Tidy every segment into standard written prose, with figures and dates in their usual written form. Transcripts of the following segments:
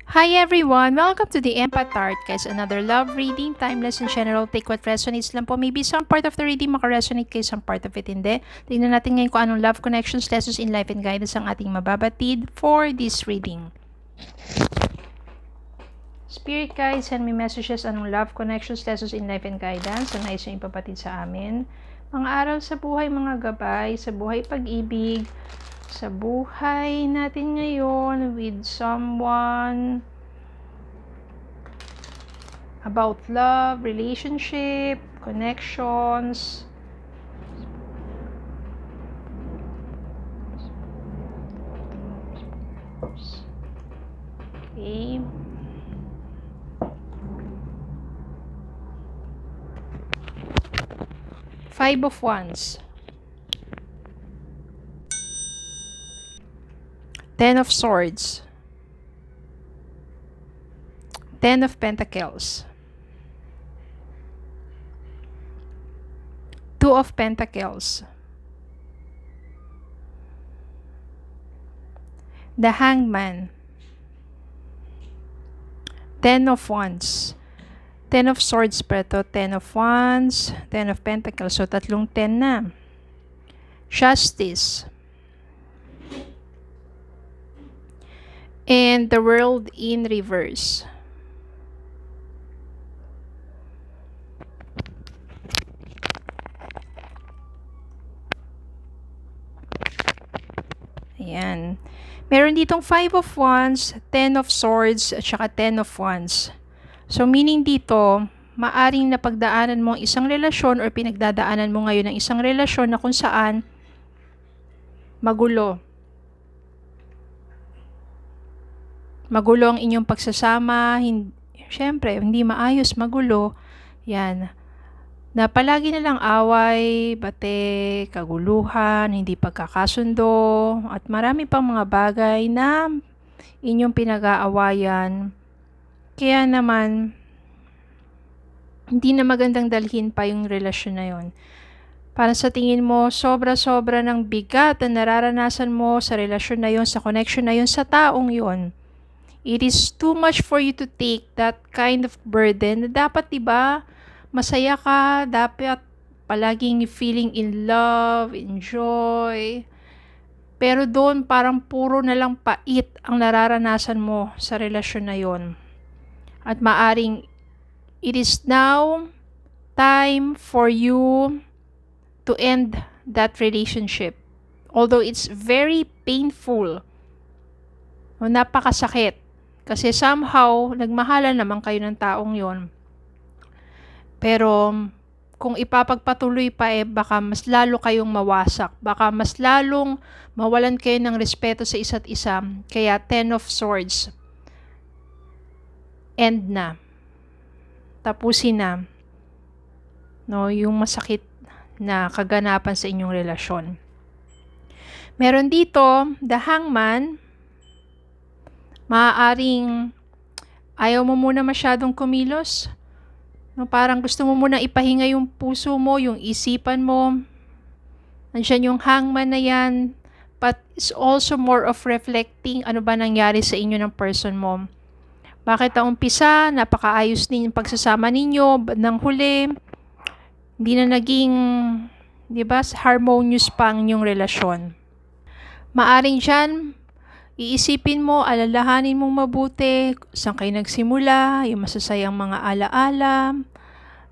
Hi everyone! Welcome to the Empath Art, guys. Another love reading, timeless and general. Take what resonates lang po. Maybe some part of the reading makaresonate kayo, some part of it hindi. Tingnan natin ngayon kung anong love connections, lessons in life and guidance ang ating mababatid for this reading. Spirit guides, send me messages anong love connections, lessons in life and guidance ang nais nyo ipapatid sa amin. Mga aral sa buhay, mga gabay, sa buhay pag-ibig, sa buhay natin ngayon with someone, about love, relationship, connections. Okay. Five of Wands. Ten of Swords. Ten of Pentacles. Two of Pentacles. The Hangman. Ten of Wands. Ten of Swords preto, Ten of Wands, Ten of Pentacles. So, tatlong 10 na. Justice. And the World in reverse. Ayan. Meron ditong 5 of Wands, 10 of Swords, at saka 10 of Wands. So, meaning dito, maaring napagdaanan mo ang isang relasyon or pinagdadaanan mo ngayon ang isang relasyon na kung saan magulo. Magulo ang inyong pagsasama, syempre, hindi maayos, magulo. Yan. Na palagi na lang away, bate, kaguluhan, hindi pagkakasundo, at marami pang mga bagay na inyong pinag-aawayan. Kaya naman, hindi na magandang dalhin pa yung relasyon na yon. Para sa tingin mo, sobra-sobra ng bigat na nararanasan mo sa relasyon na yon, sa connection na yon, sa taong yon. It is too much for you to take that kind of burden. Dapat, diba, masaya ka, dapat palaging feeling in love, enjoy. Pero doon parang puro na lang pait ang nararanasan mo sa relasyon na yon. At maaring it is now time for you to end that relationship. Although it's very painful, napakasakit. Kasi somehow, nagmahalan naman kayo ng taong yon. Pero, kung ipapagpatuloy pa baka mas lalo kayong mawasak. Baka mas lalong mawalan kayo ng respeto sa isa't isa. Kaya, 10 of Swords. End na. Tapusin na. No, yung masakit na kaganapan sa inyong relasyon. Meron dito, the Hangman. Maaaring ayaw mo muna masyadong kumilos. No, parang gusto mo muna ipahinga yung puso mo, yung isipan mo. Nandiyan yung Hangman na yan. But it's also more of reflecting ano ba nangyari sa inyo ng person mo. Bakit ang umpisa, napakaayos din yung pagsasama ninyo, ng huli, hindi na naging, di ba, harmonious pa ang inyong relasyon. Maaring dyan, iisipin mo, alalahanin mong mabuti, saan kayo nagsimula, yung masasayang mga alaala,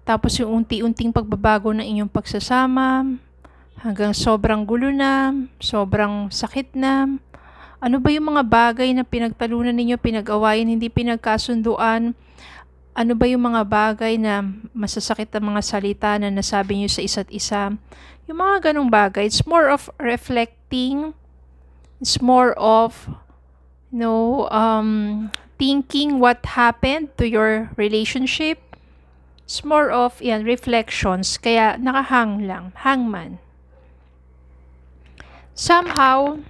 tapos yung unti-unting pagbabago ng inyong pagsasama, hanggang sobrang gulo na, sobrang sakit na. Ano ba yung mga bagay na pinagtalunan ninyo, pinag-awayan, hindi pinagkasunduan? Ano ba yung mga bagay na masasakit na mga salita na nasabi nyo sa isa't isa? Yung mga ganong bagay, it's more of reflecting. It's more of, thinking what happened to your relationship. It's more of, reflections. Kaya, nakahang lang. Hangman. Somehow,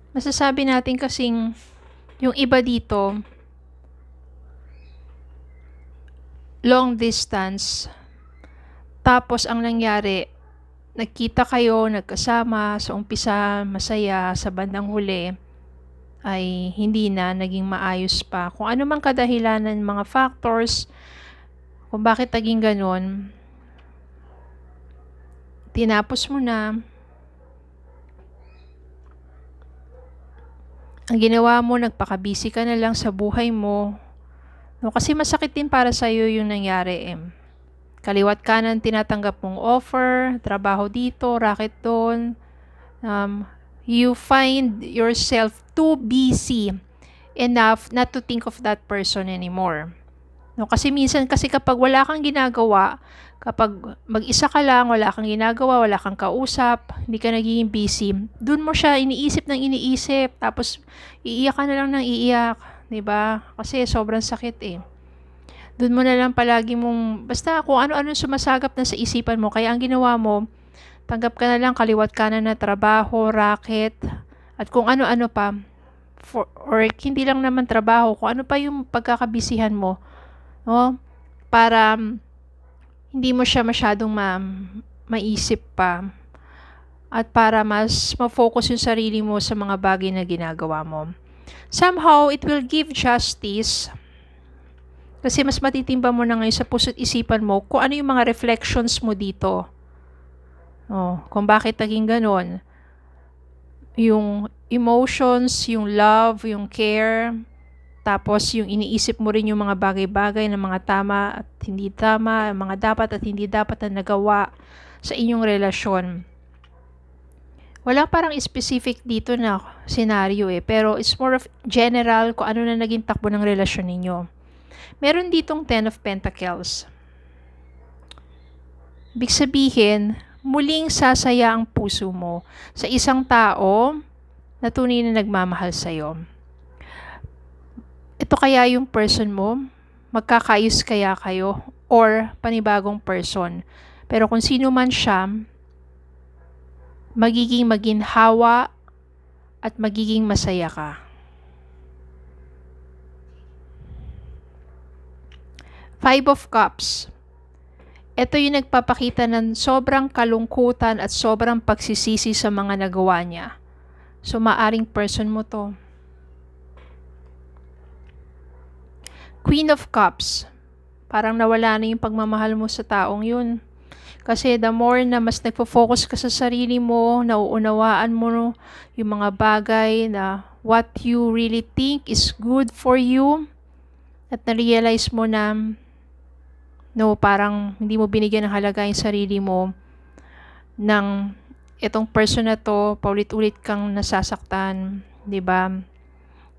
masasabi natin kasing, yung iba dito, long distance, tapos ang nangyari, nagkita kayo, nagkasama, sa umpisa masaya, sa bandang huli, ay hindi na naging maayos pa. Kung ano mang kadahilanan, mga factors, kung bakit naging ganon, tinapos mo na. Ang ginawa mo, nagpaka-busy ka na lang sa buhay mo. No, kasi masakit din para sa'yo yung nangyari. Kaliwat kanan tinatanggap mong offer, trabaho dito, racket doon. You find yourself too busy enough not to think of that person anymore. No, kasi minsan kasi kapag wala kang ginagawa, kapag mag-isa ka lang, wala kang ginagawa, wala kang kausap, hindi ka nagiging busy, dun mo siya iniisip ng iniisip, tapos iiyak ka na lang ng iiyak, 'di ba? Kasi sobrang sakit Dun mo na lang palagi mong, basta kung ano-ano sumasagap na sa isipan mo, kaya ang ginawa mo, tanggap ka na lang kaliwat kanan na trabaho, racket, at kung ano-ano pa, or hindi lang naman trabaho, kung ano pa yung pagkakabisihan mo, no? Para hindi mo siya masyadong maisip pa, at para mas ma-focus yung sarili mo sa mga bagay na ginagawa mo. Somehow, it will give justice kasi mas matitimba mo na ngayon sa puso't isipan mo kung ano yung mga reflections mo dito. Kung bakit naging ganon. Yung emotions, yung love, yung care, tapos yung iniisip mo rin yung mga bagay-bagay na mga tama at hindi tama, mga dapat at hindi dapat na nagawa sa inyong relasyon. Wala parang specific dito na scenario pero it's more of general kung ano na naging takbo ng relasyon ninyo. Meron ditong 10 of Pentacles. Ibig sabihin, muling sasaya ang puso mo sa isang tao na tunay na nagmamahal sa'yo. Ito kaya yung person mo, magkakayos kaya kayo, or panibagong person. Pero kung sino man siya, magiging maginhawa at magiging masaya ka. Five of Cups. Ito yung nagpapakita ng sobrang kalungkutan at sobrang pagsisisi sa mga nagawa niya. So, maaring person mo to. Queen of Cups. Parang nawala na yung pagmamahal mo sa taong yun. Kasi the more na mas nagpo-focus ka sa sarili mo, nauunawaan mo yung mga bagay na what you really think is good for you, at na-realize mo na parang hindi mo binigyan ng halaga yung sarili mo ng itong person na to, paulit-ulit kang nasasaktan, 'di ba?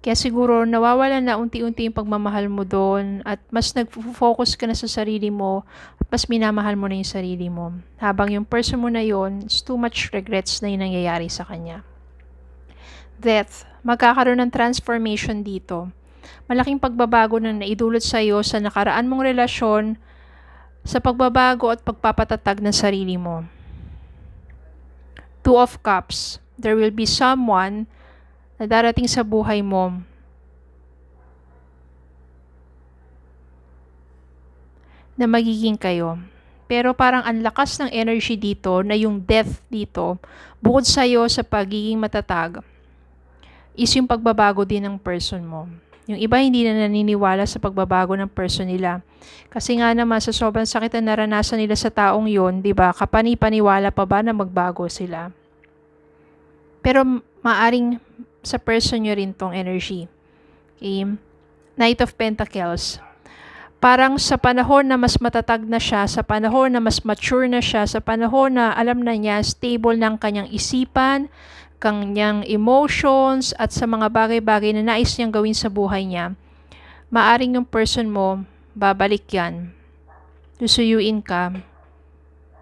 Kaya siguro nawawala na unti-unti yung pagmamahal mo doon at mas nag-focus ka na sa sarili mo at mas minamahal mo na yung sarili mo. Habang yung person mo na yon, it's too much regrets na yung nangyayari sa kanya. Death. Magkakaroon ng transformation dito. Malaking pagbabago na naidulot sa iyo sa nakaraan mong relasyon, sa pagbabago at pagpapatatag ng sarili mo. Two of Cups. There will be someone na darating sa buhay mo na magiging kayo. Pero parang ang lakas ng energy dito na yung death dito, bukod sa'yo sa pagiging matatag, is yung pagbabago din ng person mo. Yung iba hindi na naniniwala sa pagbabago ng person nila. Kasi nga naman sa sobrang sakit na naranasan nila sa taong yon, 'di ba? Kapani-paniwala pa ba na magbago sila? Pero maaring sa person nyo rin tong energy. Okay? Knight of Pentacles. Parang sa panahon na mas matatag na siya, sa panahon na mas mature na siya, sa panahon na alam na niya, stable ng kanyang isipan, kanyang emotions, at sa mga bagay-bagay na nais niyang gawin sa buhay niya, maaring yung person mo, babalik yan. Susuyuin ka.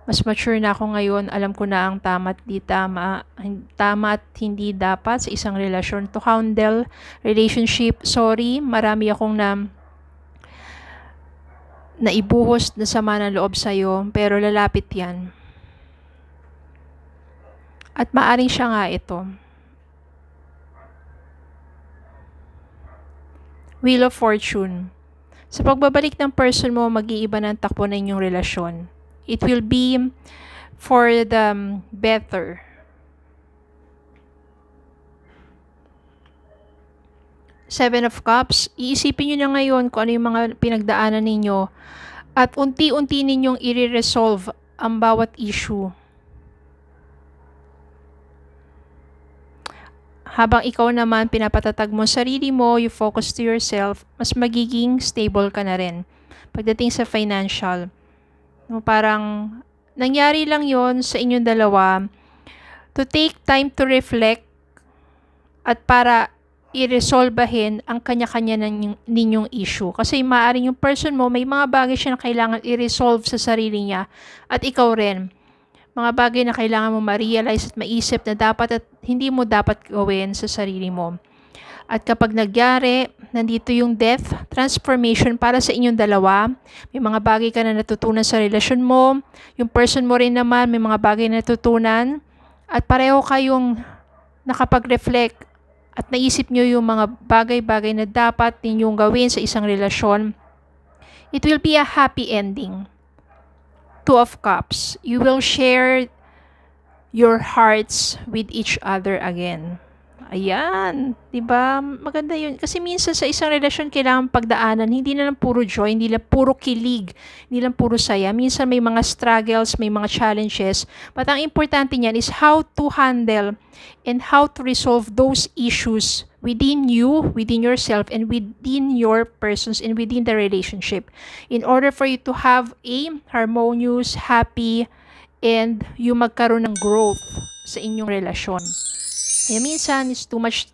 Mas mature na ako ngayon, alam ko na ang tama at hindi dapat sa isang relasyon. To handle relationship, sorry, marami akong naibuhos na sama ng loob sa'yo, pero lalapit yan. At maaring siya nga ito. Wheel of Fortune. Sa pagbabalik ng person mo, mag-iiba ng takbo na inyong relasyon. It will be for the better. Seven of Cups, iisipin nyo na ngayon kung ano yung mga pinagdaanan ninyo at unti-unti ninyong i-resolve ang bawat issue. Habang ikaw naman pinapatatag mo sarili mo, you focus to yourself, mas magiging stable ka na rin. Pagdating sa financial, no, parang nangyari lang yon sa inyong dalawa to take time to reflect at para i-resolbahin ang kanya-kanya ninyong issue. Kasi maaaring yung person mo, may mga bagay siya na kailangan i-resolve sa sarili niya at ikaw rin. Mga bagay na kailangan mo ma-realize at maisip na dapat at hindi mo dapat gawin sa sarili mo. At kapag nagyari, nandito yung death, transformation para sa inyong dalawa. May mga bagay ka na natutunan sa relasyon mo. Yung person mo rin naman, may mga bagay na natutunan. At pareho kayong nakapag-reflect at naisip nyo yung mga bagay-bagay na dapat ninyong gawin sa isang relasyon. It will be a happy ending. Two of Cups. You will share your hearts with each other again. Ayan, 'di ba? Maganda 'yun kasi minsan sa isang relasyon kailangan pagdaanan, hindi na lang puro joy, hindi lang puro kilig, hindi lang puro saya. Minsan may mga struggles, may mga challenges. But ang importante niyan is how to handle and how to resolve those issues within you, within yourself, and within your persons and within the relationship in order for you to have a harmonious, happy, and yung magkaroon ng growth sa inyong relasyon. Minsan, it's too much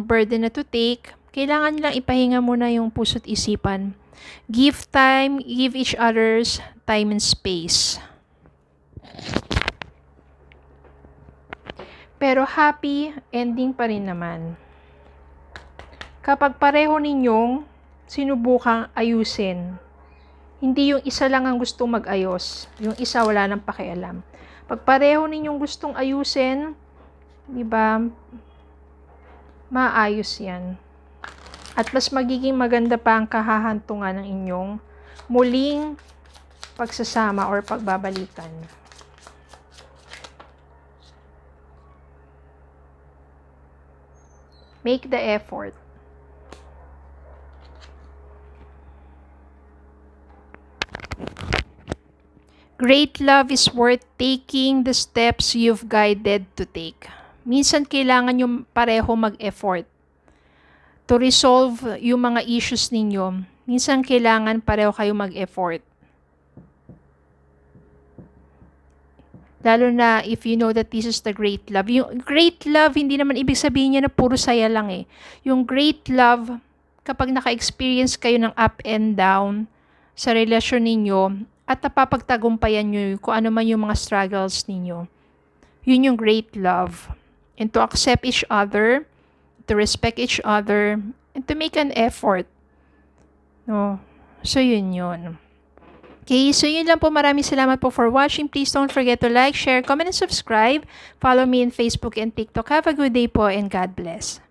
burden na to take. Kailangan nilang ipahinga muna yung puso't isipan. Give time, give each others time and space. Pero happy ending pa rin naman. Kapag pareho ninyong sinubukang ayusin, hindi yung isa lang ang gustong mag-ayos, yung isa wala nang pakialam. Pag pareho ninyong gustong ayusin, diba, maayos yan. At mas magiging maganda pa ang kahahantungan ng inyong muling pagsasama or pagbabalikan. Make the effort. Great love is worth taking the steps you've guided to take. Minsan kailangan yung pareho mag-effort to resolve yung mga issues ninyo. Minsan kailangan pareho kayo mag-effort. Lalo na if you know that this is the great love. Yung great love, hindi naman ibig sabihin niya na puro saya lang eh. Yung great love, kapag naka-experience kayo ng up and down sa relasyon ninyo at napapagtagumpayan nyo kung ano man yung mga struggles ninyo. Yun yung great love. And to accept each other, to respect each other, and to make an effort. No? So, yun. Okay, so yun lang po. Maraming salamat po for watching. Please don't forget to like, share, comment, and subscribe. Follow me in Facebook and TikTok. Have a good day po and God bless.